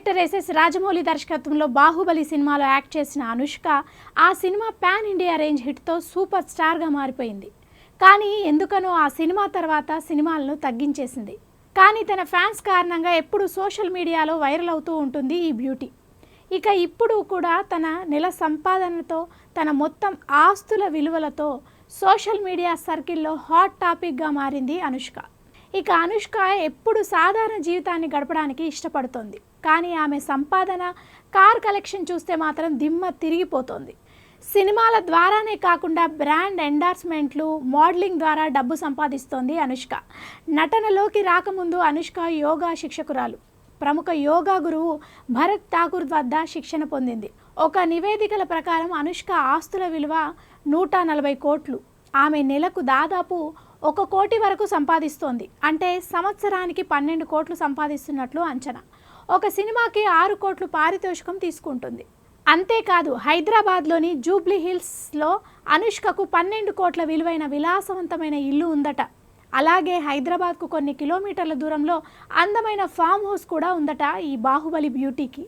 Director SS Rajamouli దర్శకత్వంలో బాహుబలి సినిమాలో act చేసిన అనుష్క ఆ సినిమా పాన్ ఇండియా రేంజ్ హిట్తో సూపర్ స్టార్గా మారిపోయింది. కానీ ఎందుకనో ఆ సినిమా తర్వాత సినిమాలను తగ్గించేసింది. కానీ తన ఫ్యాన్స్ కారణంగా ఎప్పుడు సోషల్ మీడియాలో వైరల్ అవుతూ ఉంటుంది ఈ బ్యూటీ. ఇక ఇప్పుడు కూడా తన నెల సంపాదనతో, తన మొత్తం ఆస్తుల విలువలతో సోషల్ మీడియా సర్కిల్లో హాట్ టాపిక్గా మారింది అనుష్క. ఇక అనుష్క ఎప్పుడు సాధారణ జీవితాన్ని గడపడానికి ఇష్టపడుతోంది. కానీ ఆమె సంపాదన, కార్ కలెక్షన్ చూస్తే మాత్రం దిమ్మ తిరిగిపోతోంది. సినిమాల ద్వారానే కాకుండా బ్రాండ్ ఎండార్స్మెంట్లు, మోడలింగ్ ద్వారా డబ్బు సంపాదిస్తోంది అనుష్క. నటనలోకి రాకముందు అనుష్క యోగా శిక్షకురాలు. ప్రముఖ యోగా గురువు భరత్ ఠాకూర్ వద్ద శిక్షణ పొందింది. ఒక నివేదికల ప్రకారం అనుష్క ఆస్తుల విలువ 140 కోట్లు. ఆమె నెలకు దాదాపు 1 కోటి వరకు సంపాదిస్తోంది. అంటే సంవత్సరానికి 12 కోట్లు సంపాదిస్తున్నట్లు అంచనా. ఒక సినిమాకి 6 కోట్లు పారితోషికం తీసుకుంటుంది. అంతేకాదు హైదరాబాద్లోని జూబ్లీ హిల్స్లో అనుష్కకు 12 కోట్ల విలువైన విలాసవంతమైన ఇల్లు ఉందట. అలాగే హైదరాబాద్కు కొన్ని కిలోమీటర్ల దూరంలో అందమైన ఫామ్ హౌస్ కూడా ఉందట ఈ బాహుబలి బ్యూటీకి.